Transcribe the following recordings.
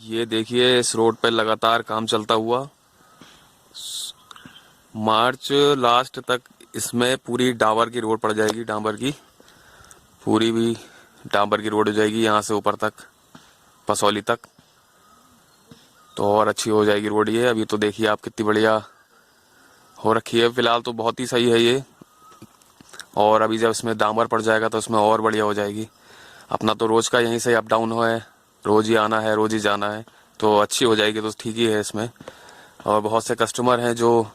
ये देखिए इस रोड पे लगातार काम चलता हुआ मार्च लास्ट तक इसमें पूरी डांबर की रोड पड़ जाएगी। डांबर की पूरी भी डांबर की रोड हो जाएगी यहाँ से ऊपर तक पसौली तक, तो और अच्छी हो जाएगी रोड। ये अभी तो देखिए आप कितनी बढ़िया हो रखी है, फिलहाल तो बहुत ही सही है ये। और अभी जब इसमें डांबर पड़ जाएगा तो इसमें और बढ़िया हो जाएगी। अपना तो रोज का यहीं से अप डाउन है, रोज ही आना है रोज ही जाना है, तो अच्छी हो जाएगी तो ठीक ही है इसमें। और बहुत से कस्टमर हैं जो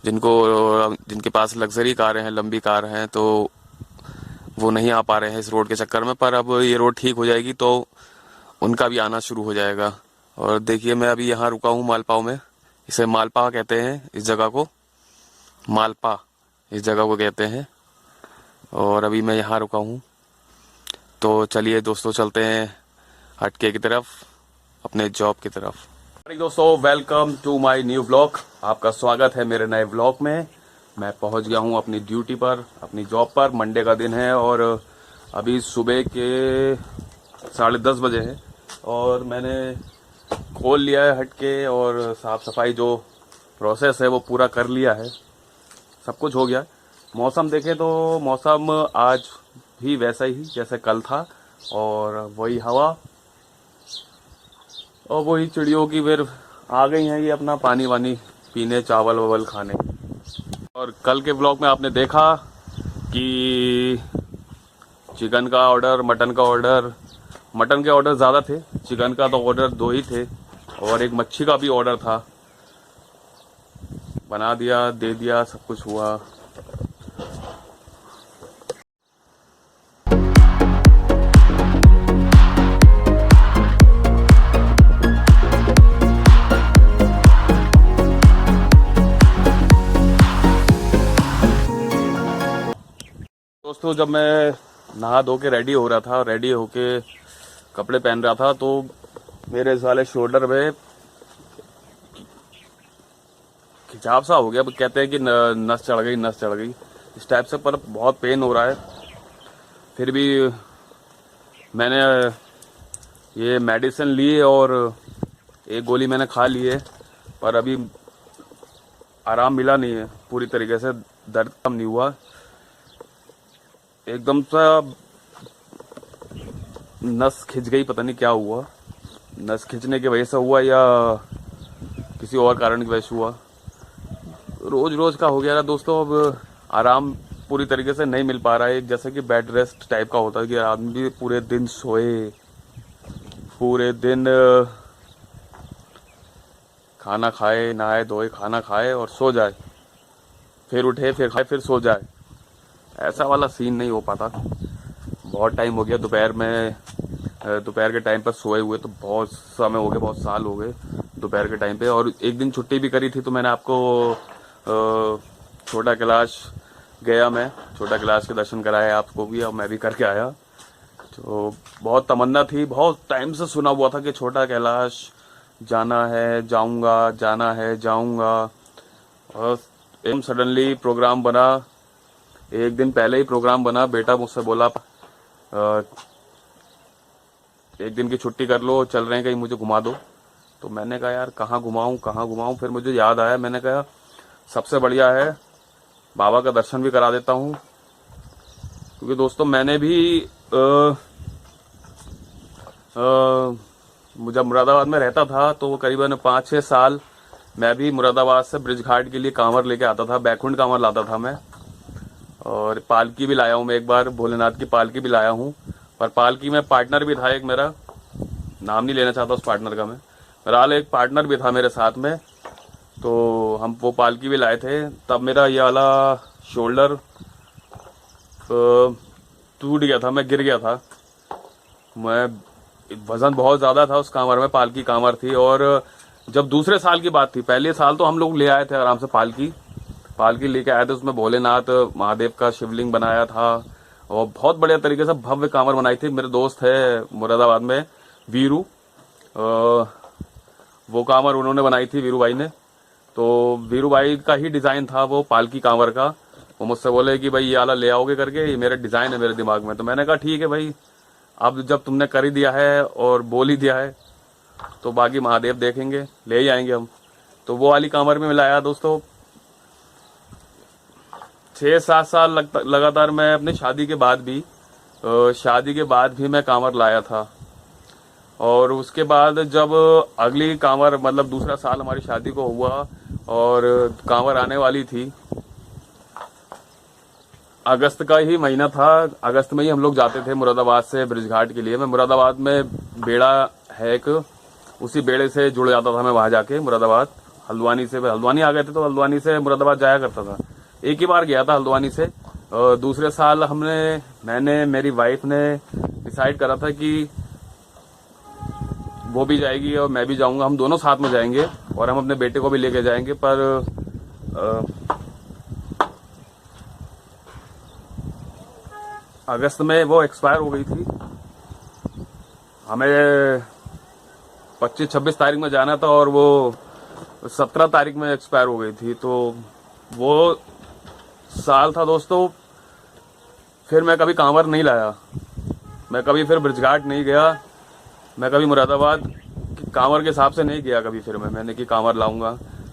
जिनके पास लग्जरी कारें हैं, लंबी कार हैं, तो वो नहीं आ पा रहे हैं इस रोड के चक्कर में। पर अब ये रोड ठीक हो जाएगी तो उनका भी आना शुरू हो जाएगा। और देखिए मैं अभी यहाँ रुका हूँ मालपाव में। इसे मालपा कहते हैं, इस जगह को मालपा इस जगह को कहते हैं। और अभी मैं यहाँ रुका हूँ, तो चलिए दोस्तों चलते हैं हटके की तरफ, अपने जॉब की तरफ। दोस्तों welcome to my new vlog. आपका स्वागत है मेरे नए व्लॉग में। मैं पहुंच गया हूं अपनी ड्यूटी पर, अपनी जॉब पर। मंडे का दिन है और अभी सुबह के 10:30 बजे है और मैंने खोल लिया है हटके और साफ सफाई जो प्रोसेस है वो पूरा कर लिया है। सब कुछ हो गया। मौसम देखें तो मौसम आज भी वैसा ही जैसे कल था, और वही हवा और वही चिड़ियों की फिर आ गई हैं ये अपना पानी वानी पीने, चावल वावल खाने। और कल के ब्लॉग में आपने देखा कि चिकन का ऑर्डर, मटन का ऑर्डर, मटन के ऑर्डर ज़्यादा थे, चिकन का तो ऑर्डर 2 ही थे, और एक मच्छी का भी ऑर्डर था। बना दिया, दे दिया, सब कुछ हुआ। दोस्तों जब मैं नहा धो के रेडी हो रहा था, रेडी होके कपड़े पहन रहा था, तो मेरे साले शोल्डर में खिंचाव सा हो गया। कहते हैं कि नस चढ़ गई, नस चढ़ गई इस टाइप से, पर बहुत पेन हो रहा है। फिर भी मैंने ये मेडिसिन ली और एक गोली मैंने खा ली है, पर अभी आराम मिला नहीं है पूरी तरीके से, दर्द कम नहीं हुआ। एकदम सा नस खिंच गई, पता नहीं क्या हुआ। नस खिंचने की वजह से हुआ या किसी और कारण की वजह से हुआ। रोज रोज का हो गया ना दोस्तों। अब आराम पूरी तरीके से नहीं मिल पा रहा है। जैसे कि बेड रेस्ट टाइप का होता है कि आदमी पूरे दिन सोए, पूरे दिन खाना खाए, नहाए धोए, खाना खाए और सो जाए, फिर उठे, फिर खाए, फिर सो जाए। ऐसा वाला सीन नहीं हो पाता। बहुत टाइम हो गया दोपहर के टाइम पर सोए हुए, तो बहुत समय हो गया, बहुत साल हो गए दोपहर के टाइम पे। और एक दिन छुट्टी भी करी थी, तो मैंने आपको छोटा कैलाश गया, मैं छोटा कैलाश के दर्शन कराए आपको भी, और मैं भी करके आया। तो बहुत तमन्ना थी, बहुत टाइम से सुना हुआ था कि छोटा कैलाश जाना है, जाऊंगा, जाना है, जाऊंगा। और एकदम सडनली प्रोग्राम बना। एक दिन पहले ही प्रोग्राम बना। बेटा मुझसे बोला एक दिन की छुट्टी कर लो, चल रहे हैं कहीं, मुझे घुमा दो। तो मैंने कहा यार कहाँ घुमाऊं, कहाँ घुमाऊं। फिर मुझे याद आया, मैंने कहा सबसे बढ़िया है बाबा का दर्शन भी करा देता हूं। क्योंकि दोस्तों मैंने भी जब मुरादाबाद में रहता था तो वो करीबन 5-6 साल मैं भी मुरादाबाद से ब्रिज घाट के लिए कांवर लेके आता था, बैकुंठ कांवर लाता था मैं। और पालकी भी लाया हूँ मैं, एक बार भोलेनाथ की पालकी भी लाया हूँ। पर पालकी में पार्टनर भी था एक मेरा, नाम नहीं लेना चाहता उस पार्टनर का मैं। बहरहाल एक पार्टनर भी था मेरे साथ में, तो हम वो पालकी भी लाए थे। तब मेरा ये वाला शोल्डर टूट गया था, मैं गिर गया था। मैं वजन बहुत ज़्यादा था उस कांवर में, पालकी कांवर थी। और जब दूसरे साल की बात थी, पहले साल तो हम लोग ले आए थे आराम से पालकी लेके आए थे। उसमें भोलेनाथ महादेव का शिवलिंग बनाया था और बहुत बढ़िया तरीके से भव्य कांवर बनाई थी। मेरे दोस्त है मुरादाबाद में वीरू, वो कांवर उन्होंने बनाई थी, वीरू भाई ने। तो वीरू भाई का ही डिजाइन था वो पालकी कांवर का। वो मुझसे बोले कि भाई ये वाला ले आओगे करके, ये मेरा डिजाइन है मेरे दिमाग में। तो मैंने कहा ठीक है भाई, अब जब तुमने कर ही दिया है और बोल ही दिया है तो बाकी महादेव देखेंगे, ले ही आएंगे हम। तो वो वाली कांवर में मिलाया दोस्तों। 6-7 साल लगातार मैं अपनी शादी के बाद भी मैं कांवर लाया था। और उसके बाद जब अगली कांवर मतलब दूसरा साल हमारी शादी को हुआ और कांवर आने वाली थी, अगस्त का ही महीना था। अगस्त में ही हम लोग जाते थे मुरादाबाद से ब्रिजघाट के लिए। मैं मुरादाबाद में बेड़ा है एक, उसी बेड़े से जुड़ जाता था मैं वहां जाके मुरादाबाद। हल्द्वानी आ गए थे तो हल्द्वानी से मुरादाबाद जाया करता था। एक ही बार गया था हल्द्वानी से। दूसरे साल मैंने मेरी वाइफ ने डिसाइड करा था कि वो भी जाएगी और मैं भी जाऊंगा, हम दोनों साथ में जाएंगे और हम अपने बेटे को भी लेके जाएंगे। पर अगस्त में वो एक्सपायर हो गई थी। हमें 25-26 तारीख में जाना था और वो 17 तारीख में एक्सपायर हो गई थी। तो वो साल था दोस्तों। फिर मैं कभी कांवर नहीं लाया, मैं कभी फिर ब्रिजघाट नहीं गया, मैं कभी मुरादाबाद कांवर के हिसाब से नहीं गया कभी। फिर मैंने कि कांवर लाऊंगा,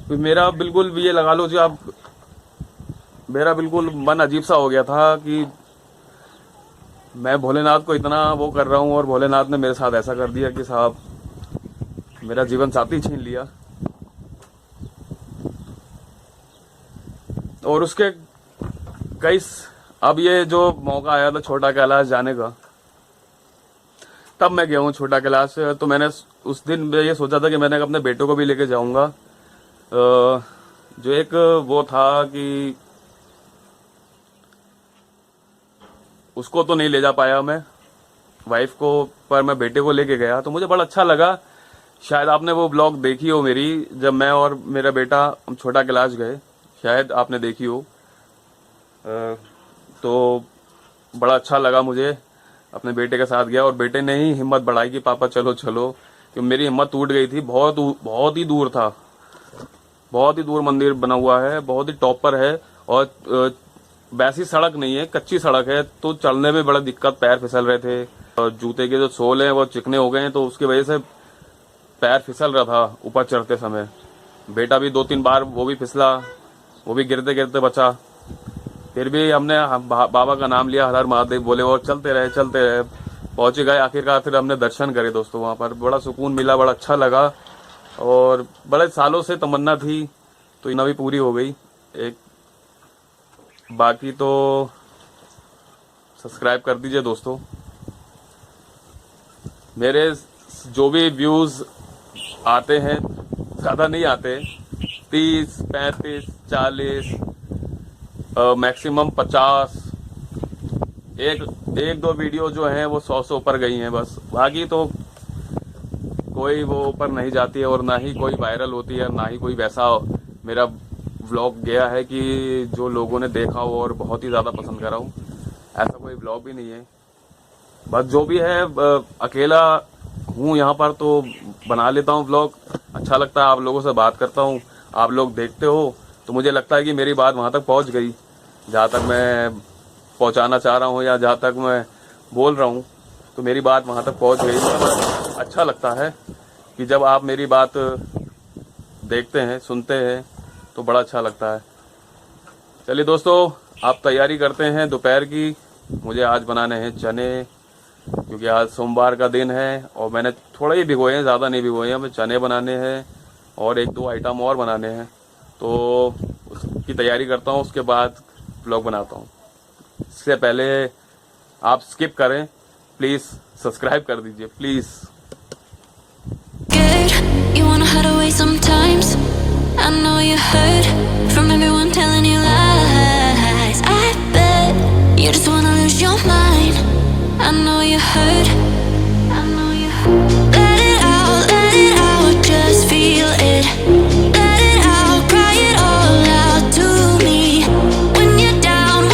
तो मेरा बिल्कुल ये लगा लो जी आप, मेरा बिल्कुल मन अजीब सा हो गया था कि मैं भोलेनाथ को इतना वो कर रहा हूँ और भोलेनाथ ने मेरे साथ ऐसा कर दिया कि साहब मेरा जीवन साथी छीन लिया। और उसके अब ये जो मौका आया था छोटा कैलाश जाने का, तब मैं गया हूँ छोटा कैलाश। तो मैंने उस दिन ये सोचा था कि मैंने अपने बेटों को भी लेके जाऊंगा। जो एक वो था कि उसको तो नहीं ले जा पाया मैं, वाइफ को, पर मैं बेटे को लेके गया तो मुझे बड़ा अच्छा लगा। शायद आपने वो ब्लॉग देखी हो मेरी, जब मैं और मेरा बेटा हम छोटा कैलाश गए, शायद आपने देखी हो। तो बड़ा अच्छा लगा मुझे, अपने बेटे के साथ गया और बेटे ने ही हिम्मत बढ़ाई कि पापा चलो चलो, क्योंकि मेरी हिम्मत टूट गई थी। बहुत ही दूर था, बहुत ही दूर मंदिर बना हुआ है, बहुत ही टॉप पर है और वैसी सड़क नहीं है, कच्ची सड़क है। तो चलने में बड़ा दिक्कत, पैर फिसल रहे थे और जूते के जो सोल हैं वो चिकने हो गए हैं, तो उसकी वजह से पैर फिसल रहा था ऊपर चढ़ते समय। बेटा भी 2-3 बार वो भी फिसला, वो भी गिरते गिरते बचा। फिर भी हमने बाबा का नाम लिया, हर हर महादेव बोले और चलते रहे। पहुंचे गए आखिरकार। फिर हमने दर्शन करे दोस्तों, वहां पर बड़ा सुकून मिला, बड़ा अच्छा लगा और बड़े सालों से तमन्ना थी तो इतना भी पूरी हो गई एक। बाकी तो सब्सक्राइब कर दीजिए दोस्तों। मेरे जो भी व्यूज आते हैं ज़्यादा नहीं आते, 30, 35, 40, मैक्सिमम 50। एक दो वीडियो जो हैं वो 100 से ऊपर गई हैं बस। बाकी तो कोई वो ऊपर नहीं जाती है और ना ही कोई वायरल होती है, ना ही कोई वैसा मेरा व्लॉग गया है कि जो लोगों ने देखा हो और बहुत ही ज़्यादा पसंद करा हो। ऐसा कोई व्लॉग भी नहीं है। बस जो भी है अकेला हूँ यहाँ पर तो बना लेता हूँ व्लॉग। अच्छा लगता है, आप लोगों से बात करता हूँ, आप लोग देखते हो तो मुझे लगता है कि मेरी बात वहाँ तक पहुँच गई जहाँ तक मैं पहुँचाना चाह रहा हूँ, या जहाँ तक मैं बोल रहा हूँ तो मेरी बात वहाँ तक पहुँच गई। तो अच्छा लगता है कि जब आप मेरी बात देखते हैं, सुनते हैं तो बड़ा अच्छा लगता है। चलिए दोस्तों, आप तैयारी करते हैं दोपहर की। मुझे आज बनाने हैं चने, क्योंकि आज सोमवार का दिन है और मैंने थोड़ा ही भिगोए हैं, ज़्यादा नहीं भिगोए हैं। हमें चने बनाने हैं और 1-2 आइटम और बनाने हैं, तो उसकी तैयारी करता हूँ, उसके बाद व्लॉग बनाता हूँ। इससे पहले आप स्किप करें, प्लीज़ सब्सक्राइब कर दीजिए please. You wanna hide away sometimes. I know you heard from everyone telling you lies. I bet you just wanna lose your mind. I know you heard. I know you heard. Let it out, just feel it. Let it out, cry it all out to me. When you're down.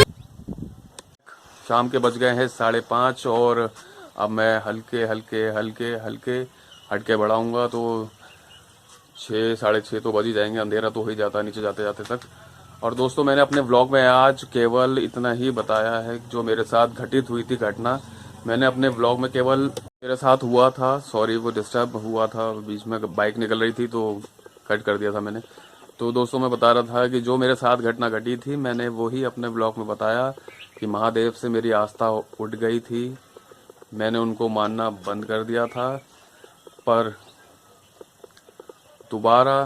शाम के बज गए हैं 5:30 और अब मैं हल्के हटके बढ़ाऊंगा तो 6, 6:30 तो बज ही जाएंगे। अंधेरा तो हो ही जाता है नीचे जाते जाते तक। और दोस्तों, मैंने अपने व्लॉग में आज केवल इतना ही बताया है जो मेरे साथ घटित हुई थी घटना। मैंने अपने व्लॉग में केवल मेरे साथ हुआ था, सॉरी वो डिस्टर्ब हुआ था, बीच में बाइक निकल रही थी तो कट कर दिया था मैंने। तो दोस्तों मैं बता रहा था कि जो मेरे साथ घटना घटी थी मैंने वही अपने ब्लॉग में बताया कि महादेव से मेरी आस्था उठ गई थी, मैंने उनको मानना बंद कर दिया था। पर दोबारा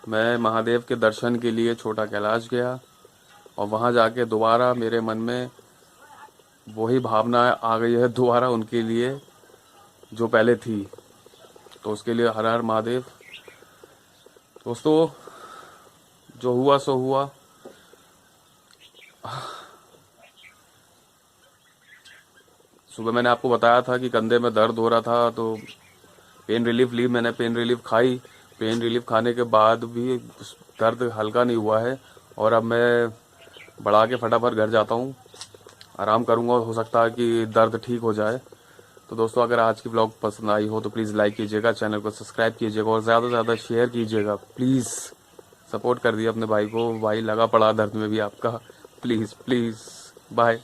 मैं महादेव के दर्शन के लिए छोटा कैलाश गया और वहाँ जाके दोबारा मेरे मन में वही भावना आ गई है दोबारा उनके लिए जो पहले थी। तो उसके लिए हर हर महादेव। दोस्तों जो हुआ सो हुआ। सुबह मैंने आपको बताया था कि कंधे में दर्द हो रहा था तो पेन रिलीफ ली मैंने, पेन रिलीफ खाई। पेन रिलीफ खाने के बाद भी दर्द हल्का नहीं हुआ है और अब मैं बढ़ा के फटाफट घर जाता हूँ, आराम करूँगा, हो सकता है कि दर्द ठीक हो जाए। तो दोस्तों अगर आज की ब्लॉग पसंद आई हो तो प्लीज़ लाइक कीजिएगा, चैनल को सब्सक्राइब कीजिएगा और ज़्यादा से ज़्यादा शेयर कीजिएगा। प्लीज़ सपोर्ट कर दिए अपने भाई को, भाई लगा पड़ा दर्द में भी आपका। Please please bye.